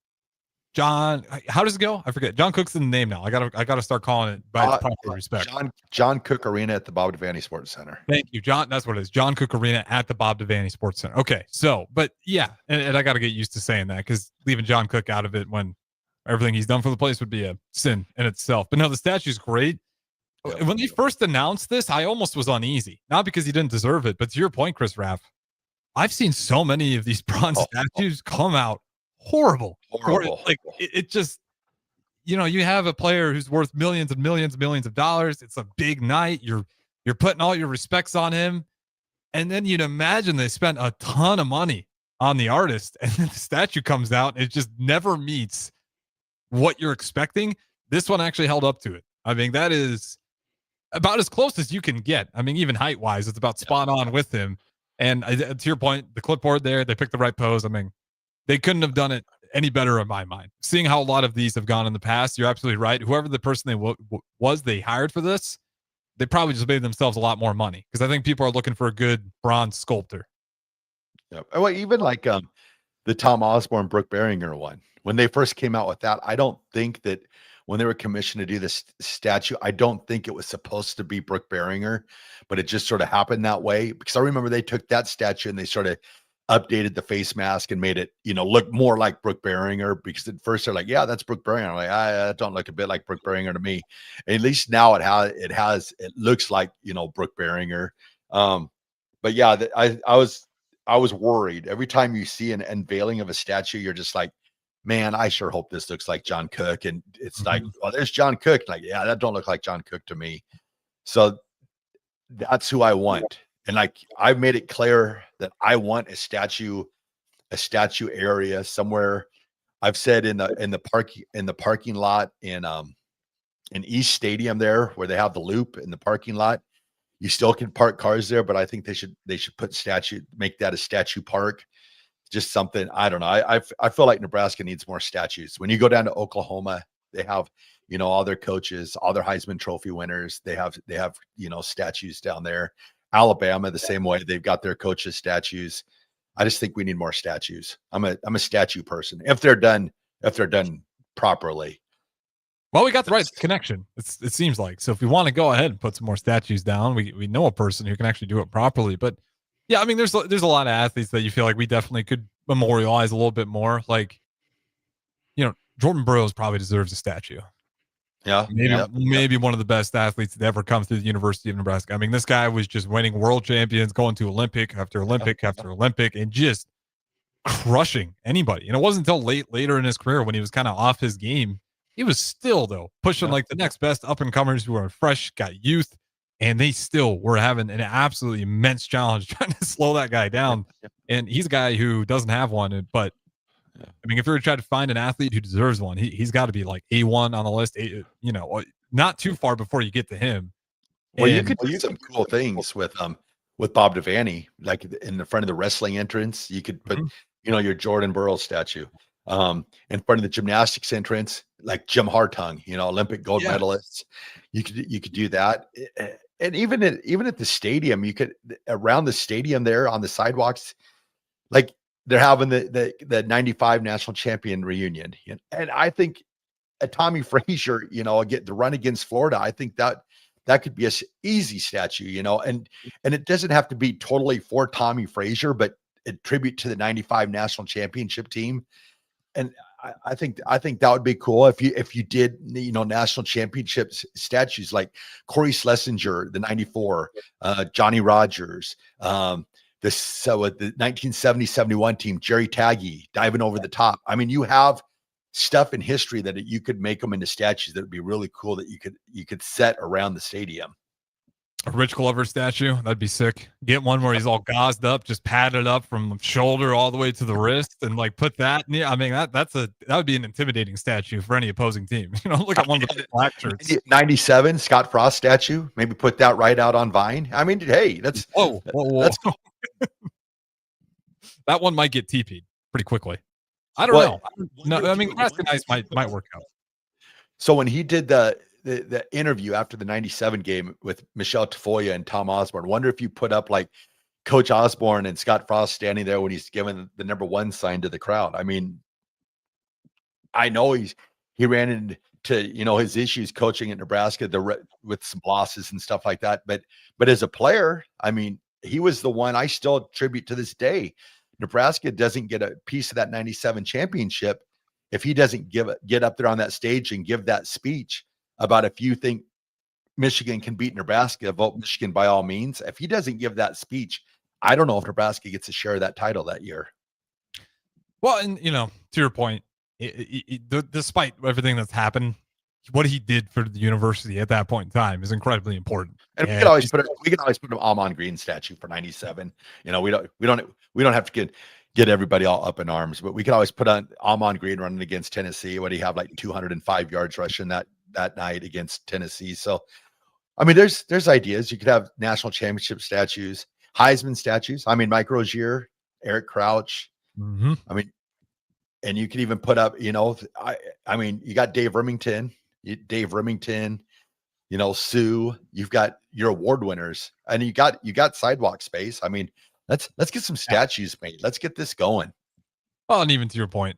Speaker 9: John. How does it go? I forget. John Cook's in the name now. I gotta start calling it by its proper respect.
Speaker 10: John Cook Arena at the Bob Devaney Sports Center.
Speaker 9: Thank you, John. That's what it is. John Cook Arena at the Bob Devaney Sports Center. Okay. So, but yeah, and I got to get used to saying that, because leaving John Cook out of it when everything he's done for the place would be a sin in itself. But no, the statue's great. Yeah. When they first announced this, I almost was uneasy. Not because he didn't deserve it, but to your point, Chris Raff, I've seen so many of these bronze statues come out horrible. Like it just, you have a player who's worth millions and millions and millions of dollars. It's a big night. You're putting all your respects on him. And then you'd imagine they spent a ton of money on the artist, and then the statue comes out and it just never meets what you're expecting. This one actually held up to it. I mean, that is about as close as you can get. I mean, even height wise, it's about spot on with him. And to your point, the clipboard there, they picked the right pose. I mean, they couldn't have done it any better in my mind. Seeing how a lot of these have gone in the past, you're absolutely right. Whoever the person they hired for this, they probably just made themselves a lot more money, because I think people are looking for a good bronze sculptor.
Speaker 10: Yeah. Well, even like the Tom Osborne, Brooke Berringer one, when they first came out with that, I don't think that when they were commissioned to do this statue, I don't think it was supposed to be Brooke Berringer, but it just sort of happened that way. Because I remember they took that statue and they sort of updated the face mask and made it, look more like Brooke Berringer, because at first they're like, yeah, that's Brooke Berringer. I'm like, I don't look a bit like Brooke Berringer to me. And at least now it looks like, Brooke Berringer. But yeah, I was worried every time you see an unveiling of a statue. You're just like, man, I sure hope this looks like John Cook. And it's like, well, there's John Cook. Like, yeah, that don't look like John Cook to me. So that's who I want. And like, I've made it clear that I want a statue area somewhere. I've said in the parking lot in East Stadium there, where they have the loop in the parking lot, you still can park cars there, but I think they should make that a statue park. Just something, I don't know. I feel like Nebraska needs more statues. When you go down to Oklahoma, they have, all their coaches, all their Heisman Trophy winners. They have, statues down there. Alabama, the same way. They've got their coaches' statues. I just think we need more statues. I'm a statue person. If they're done properly.
Speaker 9: Well, we got the right connection. It seems like. So if we want to go ahead and put some more statues down, we know a person who can actually do it properly. But yeah, I mean, there's a lot of athletes that you feel like we definitely could memorialize a little bit more. Like, Jordan Burroughs probably deserves a statue.
Speaker 10: Yeah.
Speaker 9: Maybe one of the best athletes to ever come through the University of Nebraska. I mean, this guy was just winning world champions, going to Olympic after Olympic after Olympic, and just crushing anybody. And it wasn't until later in his career when he was kind of off his game, he was still though pushing like the next best up and comers who are fresh, got youth, and they still were having an absolutely immense challenge trying to slow that guy down. And he's a guy who doesn't have one, but I mean, if you're trying to find an athlete who deserves one, he's got to be like A1 on the list, not too far before you get to him.
Speaker 10: Well, you could do some cool things with Bob Devaney, like in the front of the wrestling entrance. You could put, your Jordan Burroughs statue. In front of the gymnastics entrance, like Jim Hartung, Olympic gold medalists. You could do that. And even at the stadium, you could, around the stadium there on the sidewalks, like they're having the 95 national champion reunion. And I think Tommy Frazier, get the run against Florida. I think that could be a easy statue, and it doesn't have to be totally for Tommy Frazier, but a tribute to the 95 national championship team. And I think that would be cool if you did, national championships statues like Corey Schlesinger, the 94, Johnny Rogers, the 1970-71 team, Jerry Taggy diving over the top. I mean, you have stuff in history that you could make them into statues that would be really cool that you could set around the stadium.
Speaker 9: A Rich Glover statue, that'd be sick. Get one where he's all gauzed up, just padded up from shoulder all the way to the wrist, and like put that. I mean, that would be an intimidating statue for any opposing team. Look at one of the black shirts.
Speaker 10: 97 Scott Frost statue. Maybe put that right out on Vine. I mean, hey, that's
Speaker 9: whoa. That's that one might get TP'd pretty quickly. I don't know. No, I mean, Nebraska Nice might work out.
Speaker 10: So when he did the interview after the 97 game with Michelle Tafoya and Tom Osborne, wonder if you put up like Coach Osborne and Scott Frost standing there when he's giving the number 1 sign to the crowd. I mean, I know he ran into, his issues coaching at Nebraska with some losses and stuff like that. But as a player, I mean, he was the one I still attribute to this day. Nebraska doesn't get a piece of that 97 championship if he doesn't get up there on that stage and give that speech about if you think Michigan can beat Nebraska, vote Michigan by all means. If he doesn't give that speech, I don't know if Nebraska gets a share of that title that year.
Speaker 9: Well, and to your point, despite everything that's happened, what he did for the university at that point in time is incredibly important.
Speaker 10: And we can always put an Amon Green statue for 97. We don't have to get everybody all up in arms, but we can always put on Amon Green running against Tennessee. What he have like 205 yards rushing that night against Tennessee. So, I mean, there's ideas. You could have national championship statues, Heisman statues. I mean, Mike Rozier, Eric Crouch.
Speaker 9: Mm-hmm.
Speaker 10: I mean, and you could even put up, I mean, you got Dave Remington, Sue, you've got your award winners, and you got sidewalk space. I mean, let's get some statues made. Let's get this going.
Speaker 9: Well, and even to your point,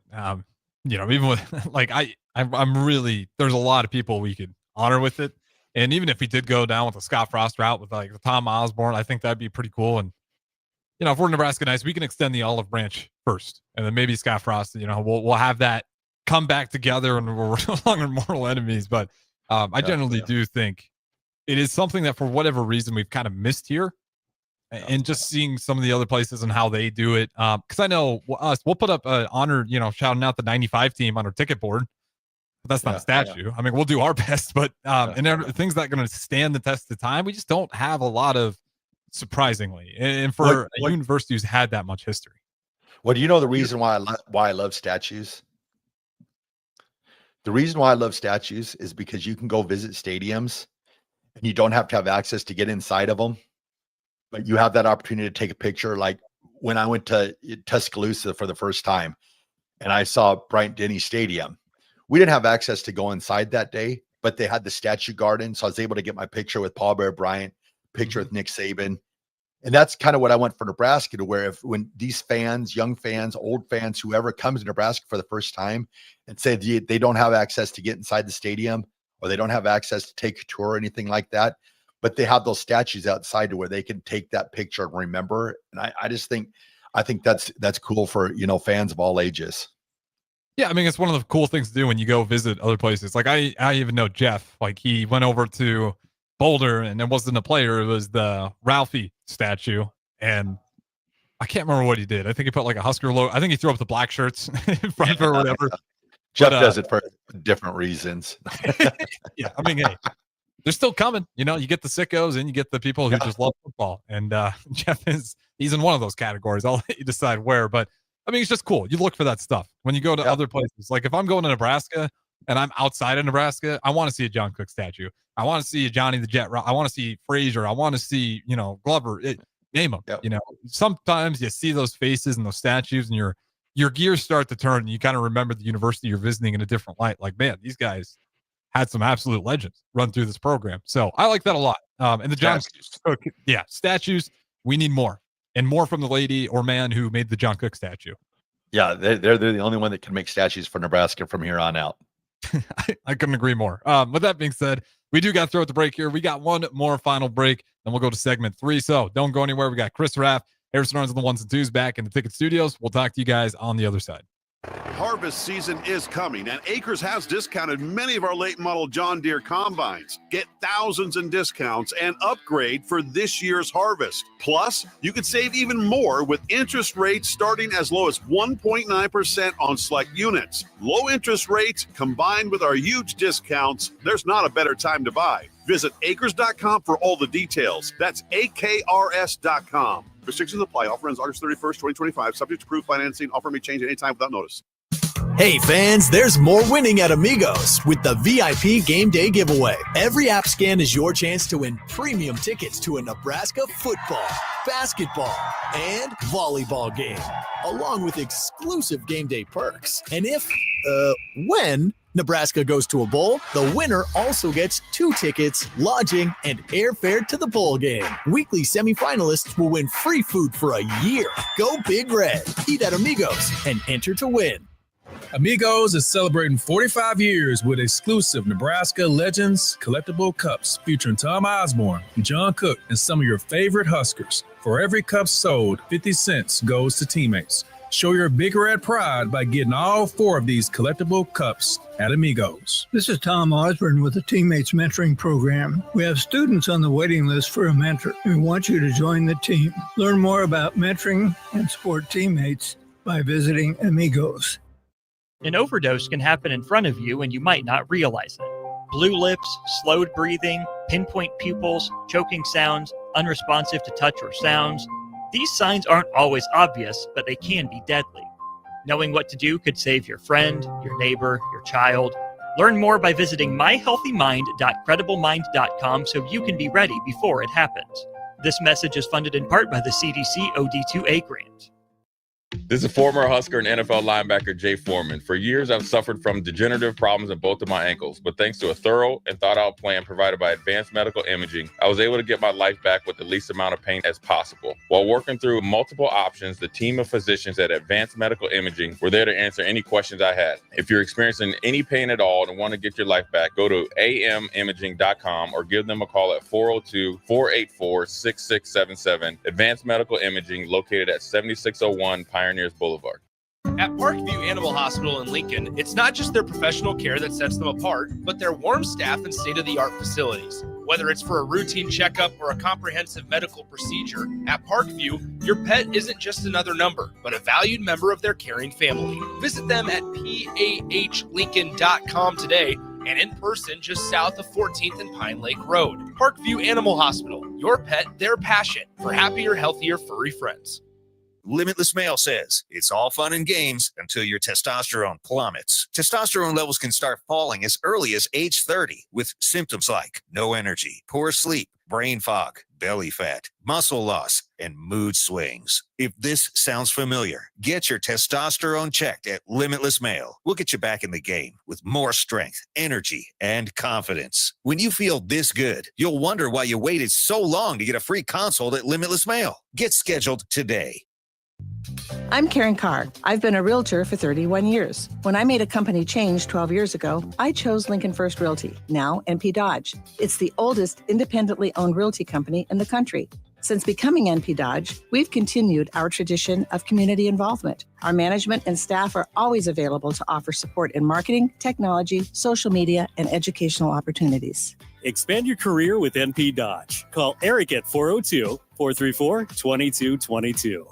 Speaker 9: even with like I'm really, there's a lot of people we could honor with it. And even if we did go down with the Scott Frost route with like the Tom Osborne, I think that'd be pretty cool. And if we're Nebraska Nice, we can extend the olive branch first, and then maybe Scott Frost. We'll have that come back together, and we're no longer mortal enemies. But I generally do think it is something that for whatever reason we've kind of missed here, and just seeing some of the other places and how they do it. Because I know we'll put up an honor, shouting out the 95 team on our ticket board. But that's not a statue. I mean, we'll do our best, but and things that are going to stand the test of time, we just don't have a lot of, surprisingly, and for a university who's had that much history.
Speaker 10: Well, do you know the reason why I love statues? The reason why I love statues is because you can go visit stadiums and you don't have to have access to get inside of them, but you have that opportunity to take a picture. Like when I went to Tuscaloosa for the first time and I saw Bryant-Denny Stadium, we didn't have access to go inside that day, but they had the statue garden. So I was able to get my picture with Paul Bear Bryant, picture with Nick Saban. And that's kind of what I want for Nebraska, to where when these fans, young fans, old fans, whoever comes to Nebraska for the first time and say they don't have access to get inside the stadium, or they don't have access to take a tour or anything like that, but they have those statues outside to where they can take that picture and remember. And I think that's cool for, fans of all ages.
Speaker 9: Yeah, I mean, it's one of the cool things to do when you go visit other places. Like I even know Jeff, like he went over to Boulder and it wasn't a player, it was the Ralphie statue. And I can't remember what he did. I think he put like a Husker logo. I think he threw up the black shirts in front or whatever.
Speaker 10: Jeff does it for different reasons.
Speaker 9: Yeah, I mean, hey, they're still coming. You know, you get the sickos and you get the people who just love football. And Jeff he's in one of those categories. I'll let you decide where, but I mean, it's just cool. You look for that stuff when you go to other places. Like if I'm going to Nebraska and I'm outside of Nebraska, I want to see a John Cook statue. I want to see a Johnny the Jet. I want to see Frazier. I want to see, Glover. Name them. You know, sometimes you see those faces and those statues and your gears start to turn and you kind of remember the university you're visiting in a different light. Like, man, these guys had some absolute legends run through this program. So I like that a lot. And the John Cook, statues, we need more. And more from the lady or man who made the John Cook statue.
Speaker 10: Yeah, they're the only one that can make statues for Nebraska from here on out.
Speaker 9: I couldn't agree more. With that being said, we do got to throw at the break here. We got one more final break, then we'll go to segment 3. So don't go anywhere. We got Chris Raff, Harrison Arns on the 1s and 2s back in the Ticket Studios. We'll talk to you guys on the other side.
Speaker 17: Harvest season is coming, and Acres has discounted many of our late model John Deere combines. Get thousands in discounts and upgrade for this year's harvest. Plus, you could save even more with interest rates starting as low as 1.9% on select units. Low interest rates combined with our huge discounts, there's not a better time to buy. Visit acres.com for all the details. That's AKRS.com. Restrictions apply. Offer ends August 31st, 2025. Subject to approved financing. Offer may change anytime without notice.
Speaker 1: Hey fans, there's more winning at Amigos with the VIP Game Day giveaway. Every app scan is your chance to win premium tickets to a Nebraska football, basketball, and volleyball game, along with exclusive game day perks. And when Nebraska goes to a bowl, the winner also gets 2 tickets, lodging, and airfare to the bowl game. Weekly semifinalists will win free food for a year. Go Big Red. Eat at Amigos and enter to win.
Speaker 2: Amigos is celebrating 45 years with exclusive Nebraska Legends collectible cups featuring Tom Osborne, John Cook, and some of your favorite Huskers. For every cup sold, 50 cents goes to teammates. Show your Big Red pride by getting all 4 of these collectible cups at Amigos.
Speaker 3: This is Tom Osborne with the Teammates Mentoring Program. We have students on the waiting list for a mentor. We want you to join the team. Learn more about mentoring and support teammates by visiting Amigos.
Speaker 4: An overdose can happen in front of you and you might not realize it. Blue lips, slowed breathing, pinpoint pupils, choking sounds, unresponsive to touch or sounds. These signs aren't always obvious, but they can be deadly. Knowing what to do could save your friend, your neighbor, your child. Learn more by visiting myhealthymind.crediblemmind.com so you can be ready before it happens. This message is funded in part by the CDC OD2A grant.
Speaker 5: This is former Husker and NFL linebacker Jay Foreman. For years, I've suffered from degenerative problems in both of my ankles, but thanks to a thorough and thought-out plan provided by Advanced Medical Imaging, I was able to get my life back with the least amount of pain as possible. While working through multiple options, the team of physicians at Advanced Medical Imaging were there to answer any questions I had. If you're experiencing any pain at all and want to get your life back, go to amimaging.com or give them a call at 402-484-6677. Advanced Medical Imaging, located at 7601 Pioneers Boulevard.
Speaker 6: At Parkview Animal Hospital in Lincoln, it's not just their professional care that sets them apart, but their warm staff and state-of-the-art facilities. Whether it's for a routine checkup or a comprehensive medical procedure, at Parkview, your pet isn't just another number, but a valued member of their caring family. Visit them at pahlincoln.com today and in person just south of 14th and Pine Lake Road. Parkview Animal Hospital, your pet, their passion for happier, healthier, furry friends.
Speaker 18: Limitless Male says, it's all fun and games until your testosterone plummets. Testosterone levels can start falling as early as age 30 with symptoms like no energy, poor sleep, brain fog, belly fat, muscle loss, and mood swings. If this sounds familiar, get your testosterone checked at Limitless Male. We'll get you back in the game with more strength, energy, and confidence. When you feel this good, you'll wonder why you waited so long to get a free consult at Limitless Male. Get scheduled today.
Speaker 19: I'm Karen Carr. I've been a realtor for 31 years. When I made a company change 12 years ago, I chose Lincoln First Realty, now MP Dodge. It's the oldest independently owned realty company in the country. Since becoming NP Dodge, we've continued our tradition of community involvement. Our management and staff are always available to offer support in marketing, technology, social media, and educational opportunities.
Speaker 20: Expand your career with NP Dodge. Call Eric at 402-434-2222.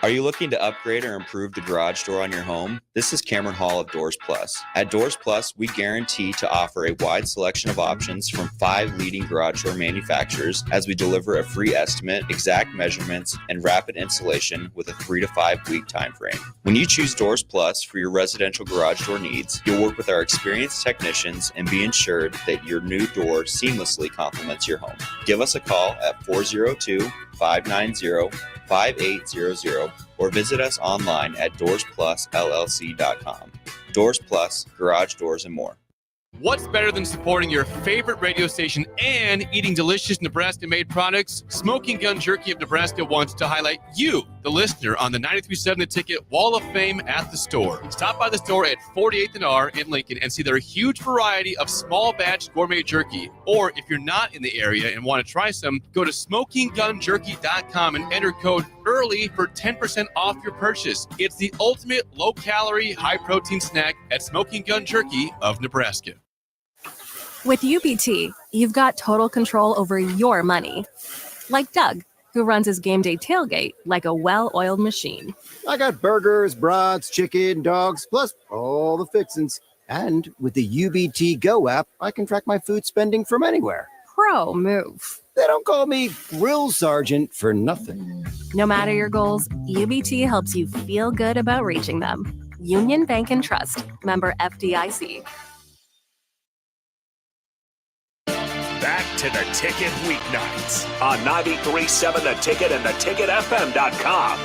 Speaker 21: Are you looking to upgrade or improve the garage door on your home? This is Cameron Hall of Doors Plus. At Doors Plus, we guarantee to offer a wide selection of options from 5 leading garage door manufacturers as we deliver a free estimate, exact measurements, and rapid installation with a 3 to 5 week time frame. When you choose Doors Plus for your residential garage door needs, you'll work with our experienced technicians and be ensured that your new door seamlessly complements your home. Give us a call at 402-590-5800 or visit us online at DoorsPlusLLC.com. Doors Plus, garage doors, and more.
Speaker 14: What's better than supporting your favorite radio station and eating delicious Nebraska-made products? Smoking Gun Jerky of Nebraska wants to highlight you, the listener, on the 93.7 The Ticket Wall of Fame at the store. Stop by the store at 48th and R in Lincoln and see their huge variety of small batch gourmet jerky. Or if you're not in the area and want to try some, go to SmokingGunJerky.com and enter code EARLY for 10% off your purchase. It's the ultimate low-calorie, high-protein snack at Smoking Gun Jerky of Nebraska.
Speaker 22: With UBT, you've got total control over your money. Like Doug, who runs his game day tailgate like a well-oiled machine.
Speaker 23: I got burgers, brats, chicken, dogs, plus all the fixins. And with the UBT Go app, I can track my food spending from anywhere.
Speaker 22: Pro move.
Speaker 23: They don't call me Grill Sergeant for nothing.
Speaker 22: No matter your goals, UBT helps you feel good about reaching them. Union Bank and Trust. Member FDIC.
Speaker 8: Back to the Ticket weeknights on 93.7 The Ticket and theticketfm.com.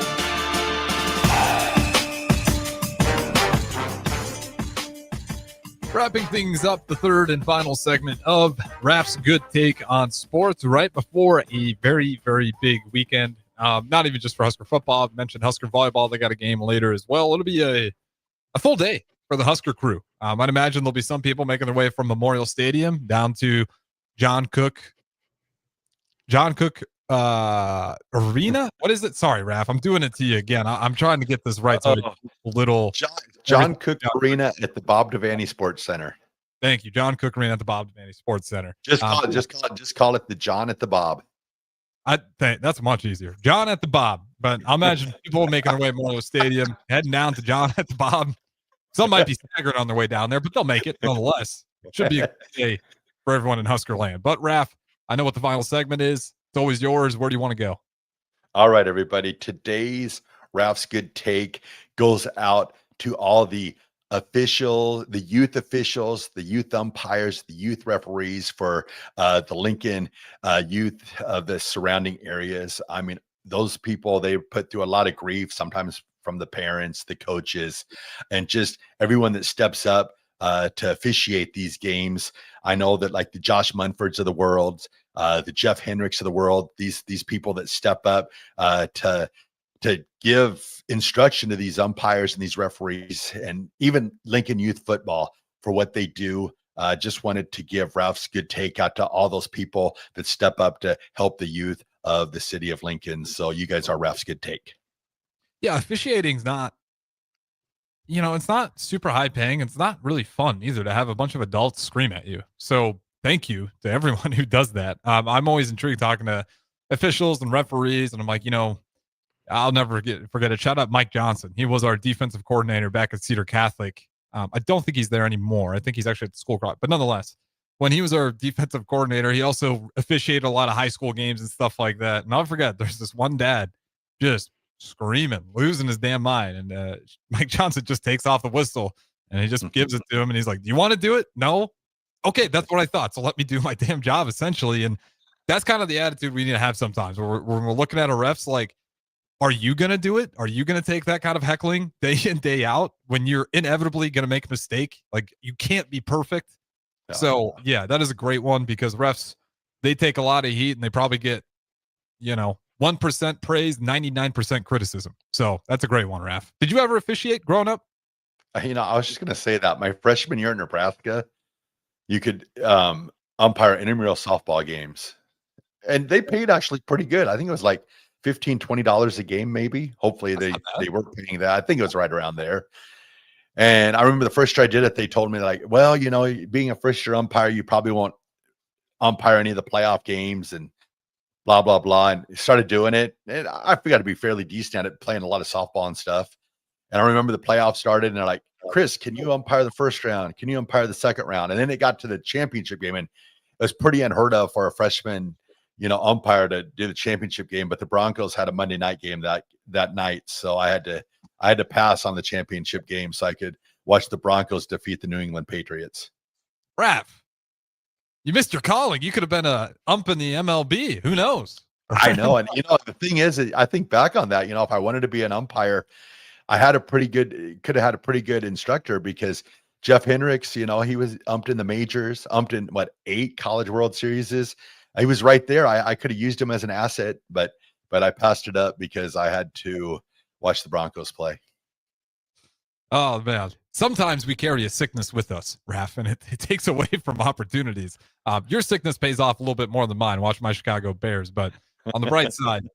Speaker 9: Wrapping things up, the third and final segment of Raff's Good Take on Sports, right before a very, very big weekend. Not even just for Husker football. I've mentioned Husker volleyball. They got a game later as well. It'll be a full day for the Husker crew. I'd imagine there'll be some people making their way from Memorial Stadium down to John Cook Arena. What is it? Sorry, Raff. I'm doing it to you again. I'm trying to get this right. So
Speaker 10: John Cook Arena at the Bob Devaney Sports Center.
Speaker 9: Thank you, John Cook Arena at the Bob Devaney Sports Center.
Speaker 10: Just call it the John at the Bob.
Speaker 9: I think that's much easier. John at the Bob. But I'll imagine people making their way to Memorial Stadium, heading down to John at the Bob. Some might be staggered on their way down there, but they'll make it nonetheless. Should be a good day for everyone in Husker land. But Raff, I know what the final segment is. It's always yours. Where do you want to go?
Speaker 10: All right, everybody. Today's Raff's Good Take goes out to all the officials, the youth officials, the youth umpires, the youth referees for the Lincoln youth of the surrounding areas. I mean, those people, they put through a lot of grief, sometimes from the parents, the coaches, and just everyone that steps up to officiate these games. I know that like the Josh Munfords of the world, the Jeff Hendricks of the world, these people that step up to give instruction to these umpires and these referees, and even Lincoln Youth Football for what they do. Just wanted to give Ralph's Good Take out to all those people that step up to help the youth of the city of Lincoln. So you guys are Ralph's Good Take.
Speaker 9: Yeah, officiating's not, it's not super high paying. It's not really fun either to have a bunch of adults scream at you. So thank you to everyone who does that. I'm always intrigued talking to officials and referees, and I'm like, I'll never forget it. Shout out Mike Johnson. He was our defensive coordinator back at Cedar Catholic. I don't think he's there anymore. I think he's actually at the school, but nonetheless, when he was our defensive coordinator, he also officiated a lot of high school games and stuff like that. And I'll forget, there's this one dad just screaming, losing his damn mind. And Mike Johnson just takes off the whistle and he just gives it to him. And he's like, do you want to do it? No. Okay. That's what I thought. So let me do my damn job essentially. And that's kind of the attitude we need to have sometimes when we're looking at our refs. Like, are you going to do it? Are you going to take that kind of heckling day in, day out when you're inevitably going to make a mistake? Like, you can't be perfect. Yeah. So yeah, that is a great one because refs, they take a lot of heat and they probably get, 1% praise, 99% criticism. So that's a great one, Raff. Did you ever officiate growing up?
Speaker 10: I was just going to say that my freshman year in Nebraska, you could umpire intramural softball games. and they paid actually pretty good. I think it was like $15-$20 a game, maybe. Hopefully they were paying that. I think it was right around there. And I remember the first year I did it, they told me like, well, being a first year umpire, you probably won't umpire any of the playoff games and blah, blah, blah. And started doing it. And I figured to be fairly decent at it, playing a lot of softball and stuff. And I remember the playoffs started and they're like, Chris, can you umpire the first round? Can you umpire the second round? And then it got to the championship game, and it was pretty unheard of for a freshman, umpire to do the championship game. But the Broncos had a Monday night game that night. So I had to pass on the championship game so I could watch the Broncos defeat the New England Patriots.
Speaker 9: Raff, you missed your calling. You could have been a ump in the MLB. Who knows?
Speaker 10: I know. And, the thing is, I think back on that, if I wanted to be an umpire, I could have had a pretty good instructor, because Jeff Hendricks, he was umped in the majors, umped in 8 College World Series. He was right there. I could have used him as an asset, but I passed it up because I had to watch the Broncos play.
Speaker 9: Oh, man. Sometimes we carry a sickness with us, Raff, and it takes away from opportunities. Your sickness pays off a little bit more than mine. Watch my Chicago Bears. But on the bright side,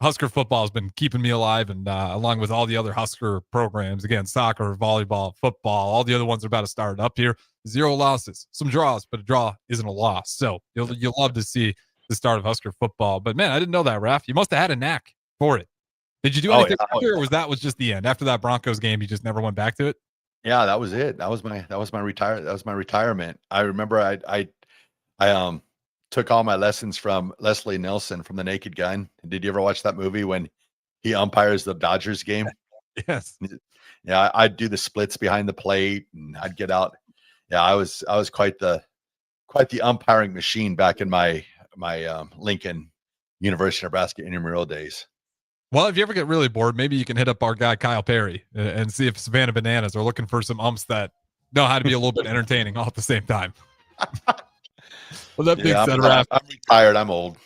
Speaker 9: Husker football has been keeping me alive, and along with all the other Husker programs, again, soccer, volleyball, football, all the other ones are about to start up here. 0 losses, some draws, but a draw isn't a loss. So you'll love to see the start of Husker football. But, man, I didn't know that, Raff. You must have had a knack for it. Did you do anything after, or was that just the end? After that Broncos game, you just never went back to it?
Speaker 10: Yeah, that was it. That was my retirement. I remember I took all my lessons from Leslie Nielsen from The Naked Gun. Did you ever watch that movie when he umpires the Dodgers game?
Speaker 9: Yes.
Speaker 10: Yeah, I'd do the splits behind the plate, and I'd get out. Yeah, I was quite the umpiring machine back in my Lincoln, University of Nebraska intramural days.
Speaker 9: Well, if you ever get really bored, maybe you can hit up our guy Kyle Perry and see if Savannah Bananas are looking for some umps that know how to be a little bit entertaining all at the same time. Well, that being said, Raff,
Speaker 10: I'm retired. I'm old.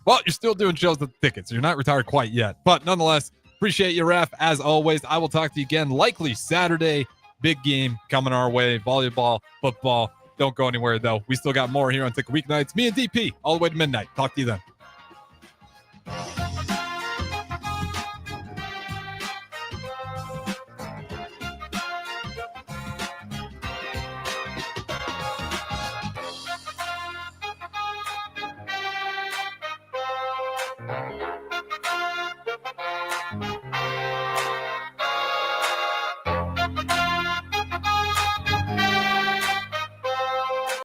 Speaker 9: Well, you're still doing shows with the tickets. You're not retired quite yet. But nonetheless, appreciate you, Raff. As always, I will talk to you again likely Saturday. Big game coming our way. Volleyball, football. Don't go anywhere, though. We still got more here on Ticket Weeknights. Me and DP all the way to midnight. Talk to you then.